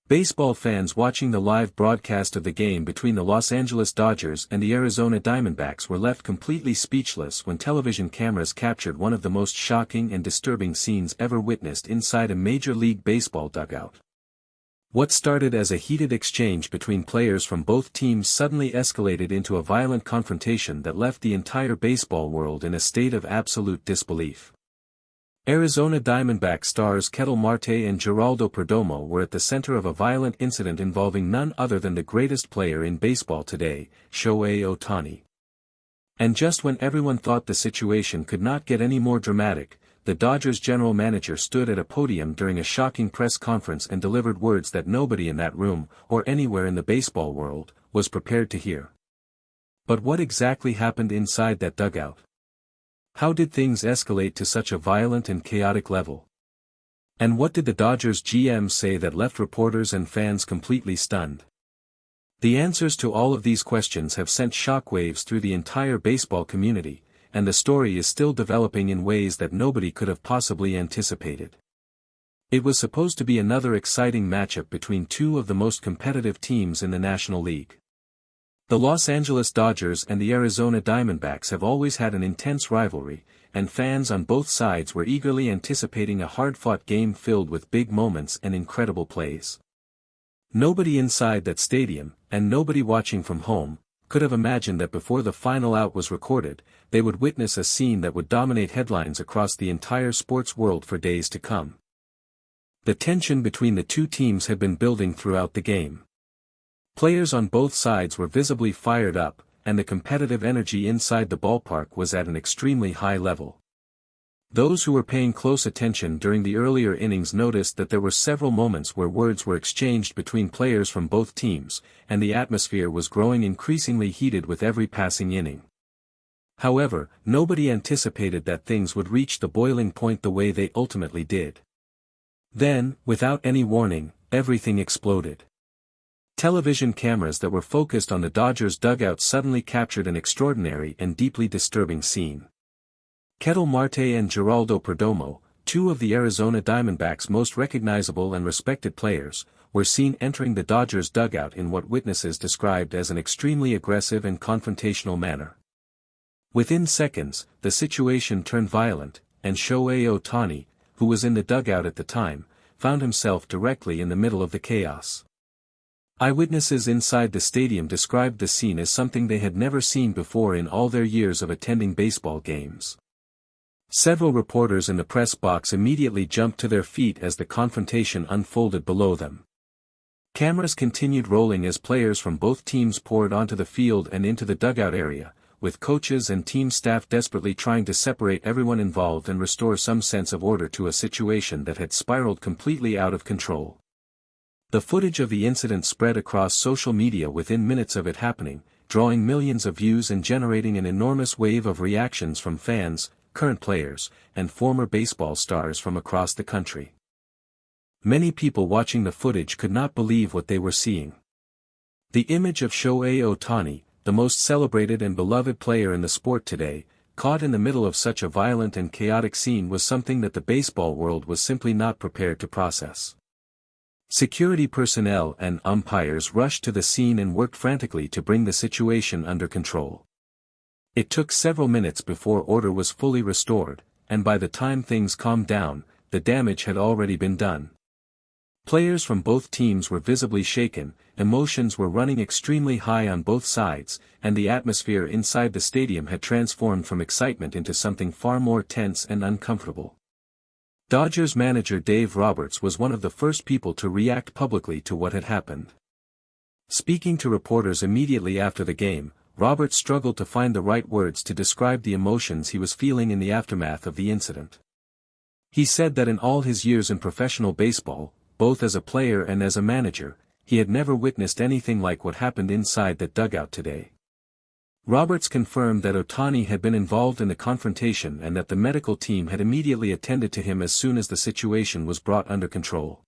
Baseball fans watching the live broadcast of the game between the Los Angeles Dodgers and the Arizona Diamondbacks were left completely speechless when television cameras captured one of the most shocking and disturbing scenes ever witnessed inside a Major League Baseball dugout. What started as a heated exchange between players from both teams suddenly escalated into a violent confrontation that left the entire baseball world in a state of absolute disbelief. Arizona Diamondbacks stars Ketel Marte and Geraldo Perdomo were at the center of a violent incident involving none other than the greatest player in baseball today, Shohei Ohtani. And just when everyone thought the situation could not get any more dramatic, the Dodgers general manager stood at a podium during a shocking press conference and delivered words that nobody in that room, or anywhere in the baseball world, was prepared to hear. But what exactly happened inside that dugout? How did things escalate to such a violent and chaotic level? And what did the Dodgers GM say that left reporters and fans completely stunned? The answers to all of these questions have sent shockwaves through the entire baseball community, and the story is still developing in ways that nobody could have possibly anticipated. It was supposed to be another exciting matchup between two of the most competitive teams in the National League. The Los Angeles Dodgers and the Arizona Diamondbacks have always had an intense rivalry, and fans on both sides were eagerly anticipating a hard-fought game filled with big moments and incredible plays. Nobody inside that stadium, and nobody watching from home, could have imagined that before the final out was recorded, they would witness a scene that would dominate headlines across the entire sports world for days to come. The tension between the two teams had been building throughout the game. Players on both sides were visibly fired up, and the competitive energy inside the ballpark was at an extremely high level. Those who were paying close attention during the earlier innings noticed that there were several moments where words were exchanged between players from both teams, and the atmosphere was growing increasingly heated with every passing inning. However, nobody anticipated that things would reach the boiling point the way they ultimately did. Then, without any warning, everything exploded. Television cameras that were focused on the Dodgers dugout suddenly captured an extraordinary and deeply disturbing scene. Ketel Marte and Geraldo Perdomo, two of the Arizona Diamondbacks' most recognizable and respected players, were seen entering the Dodgers dugout in what witnesses described as an extremely aggressive and confrontational manner. Within seconds, the situation turned violent, and Shohei Ohtani, who was in the dugout at the time, found himself directly in the middle of the chaos. Eyewitnesses inside the stadium described the scene as something they had never seen before in all their years of attending baseball games. Several reporters in the press box immediately jumped to their feet as the confrontation unfolded below them. Cameras continued rolling as players from both teams poured onto the field and into the dugout area, with coaches and team staff desperately trying to separate everyone involved and restore some sense of order to a situation that had spiraled completely out of control. The footage of the incident spread across social media within minutes of it happening, drawing millions of views and generating an enormous wave of reactions from fans, current players, and former baseball stars from across the country. Many people watching the footage could not believe what they were seeing. The image of Shohei Ohtani, the most celebrated and beloved player in the sport today, caught in the middle of such a violent and chaotic scene was something that the baseball world was simply not prepared to process. Security personnel and umpires rushed to the scene and worked frantically to bring the situation under control. It took several minutes before order was fully restored, and by the time things calmed down, the damage had already been done. Players from both teams were visibly shaken, emotions were running extremely high on both sides, and the atmosphere inside the stadium had transformed from excitement into something far more tense and uncomfortable. Dodgers manager Dave Roberts was one of the first people to react publicly to what had happened. Speaking to reporters immediately after the game, Roberts struggled to find the right words to describe the emotions he was feeling in the aftermath of the incident. He said that in all his years in professional baseball, both as a player and as a manager, he had never witnessed anything like what happened inside that dugout today. Roberts confirmed that Ohtani had been involved in the confrontation and that the medical team had immediately attended to him as soon as the situation was brought under control.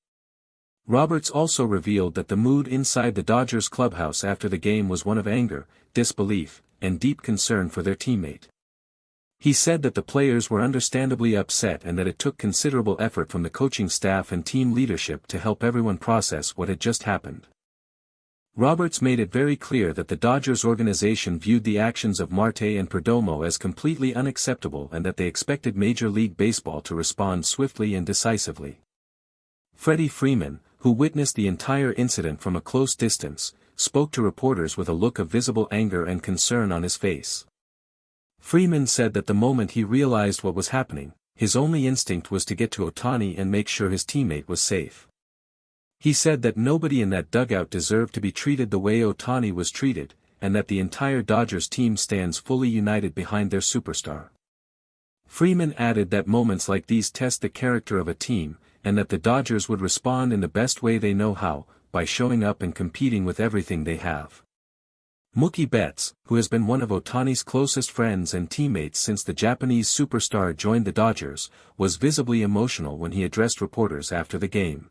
Roberts also revealed that the mood inside the Dodgers clubhouse after the game was one of anger, disbelief, and deep concern for their teammate. He said that the players were understandably upset and that it took considerable effort from the coaching staff and team leadership to help everyone process what had just happened. Roberts made it very clear that the Dodgers organization viewed the actions of Marte and Perdomo as completely unacceptable and that they expected Major League Baseball to respond swiftly and decisively. Freddie Freeman, who witnessed the entire incident from a close distance, spoke to reporters with a look of visible anger and concern on his face. Freeman said that the moment he realized what was happening, his only instinct was to get to Ohtani and make sure his teammate was safe. He said that nobody in that dugout deserved to be treated the way Ohtani was treated, and that the entire Dodgers team stands fully united behind their superstar. Freeman added that moments like these test the character of a team, and that the Dodgers would respond in the best way they know how, by showing up and competing with everything they have. Mookie Betts, who has been one of Ohtani's closest friends and teammates since the Japanese superstar joined the Dodgers, was visibly emotional when he addressed reporters after the game.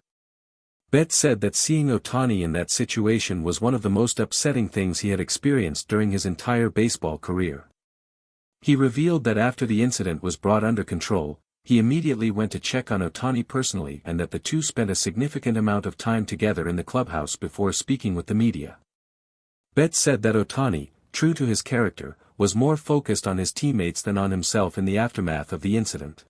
Betts said that seeing Ohtani in that situation was one of the most upsetting things he had experienced during his entire baseball career. He revealed that after the incident was brought under control, he immediately went to check on Ohtani personally and that the two spent a significant amount of time together in the clubhouse before speaking with the media. Betts said that Ohtani, true to his character, was more focused on his teammates than on himself in the aftermath of the incident.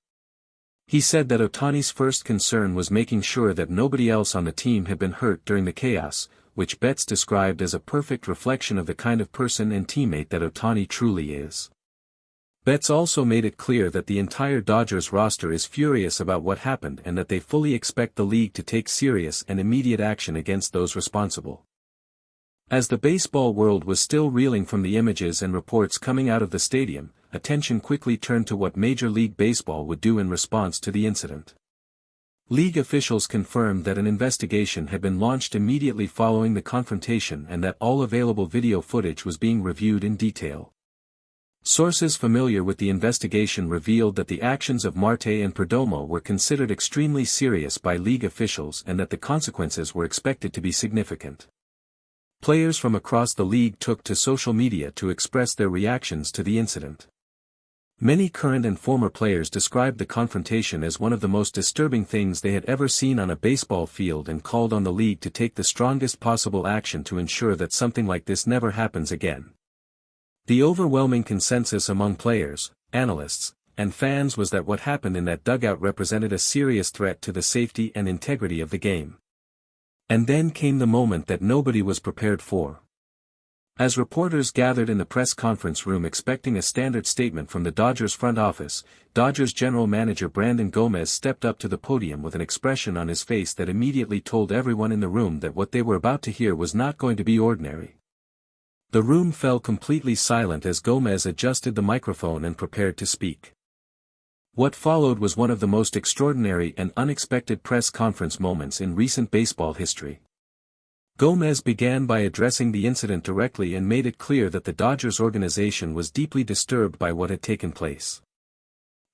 He said that Ohtani's first concern was making sure that nobody else on the team had been hurt during the chaos, which Betts described as a perfect reflection of the kind of person and teammate that Ohtani truly is. Betts also made it clear that the entire Dodgers roster is furious about what happened and that they fully expect the league to take serious and immediate action against those responsible. As the baseball world was still reeling from the images and reports coming out of the stadium, attention quickly turned to what Major League Baseball would do in response to the incident. League officials confirmed that an investigation had been launched immediately following the confrontation and that all available video footage was being reviewed in detail. Sources familiar with the investigation revealed that the actions of Marte and Perdomo were considered extremely serious by league officials and that the consequences were expected to be significant. Players from across the league took to social media to express their reactions to the incident. Many current and former players described the confrontation as one of the most disturbing things they had ever seen on a baseball field and called on the league to take the strongest possible action to ensure that something like this never happens again. The overwhelming consensus among players, analysts, and fans was that what happened in that dugout represented a serious threat to the safety and integrity of the game. And then came the moment that nobody was prepared for. As reporters gathered in the press conference room expecting a standard statement from the Dodgers front office, Dodgers general manager Brandon Gomez stepped up to the podium with an expression on his face that immediately told everyone in the room that what they were about to hear was not going to be ordinary. The room fell completely silent as Gomez adjusted the microphone and prepared to speak. What followed was one of the most extraordinary and unexpected press conference moments in recent baseball history. Gomez began by addressing the incident directly and made it clear that the Dodgers organization was deeply disturbed by what had taken place.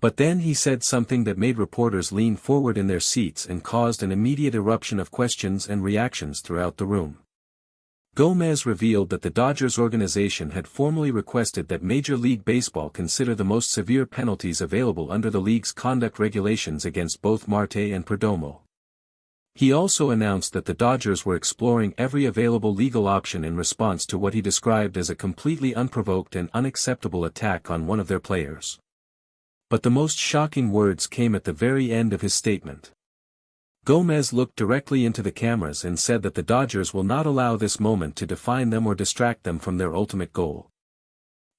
But then he said something that made reporters lean forward in their seats and caused an immediate eruption of questions and reactions throughout the room. Gomez revealed that the Dodgers organization had formally requested that Major League Baseball consider the most severe penalties available under the league's conduct regulations against both Marte and Perdomo. He also announced that the Dodgers were exploring every available legal option in response to what he described as a completely unprovoked and unacceptable attack on one of their players. But the most shocking words came at the very end of his statement. Gomez looked directly into the cameras and said that the Dodgers will not allow this moment to define them or distract them from their ultimate goal.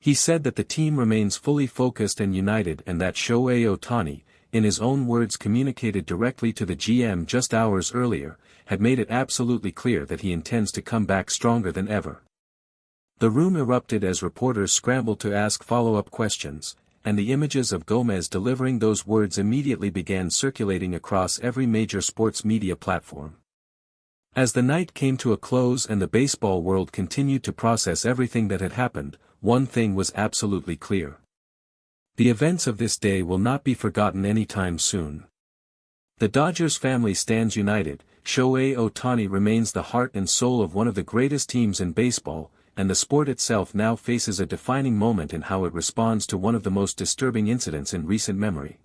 He said that the team remains fully focused and united and that Shohei Ohtani, in his own words communicated directly to the GM just hours earlier, had made it absolutely clear that he intends to come back stronger than ever. The room erupted as reporters scrambled to ask follow-up questions, and the images of Gomez delivering those words immediately began circulating across every major sports media platform. As the night came to a close and the baseball world continued to process everything that had happened, one thing was absolutely clear. The events of this day will not be forgotten anytime soon. The Dodgers family stands united, Shohei Ohtani remains the heart and soul of one of the greatest teams in baseball, and the sport itself now faces a defining moment in how it responds to one of the most disturbing incidents in recent memory.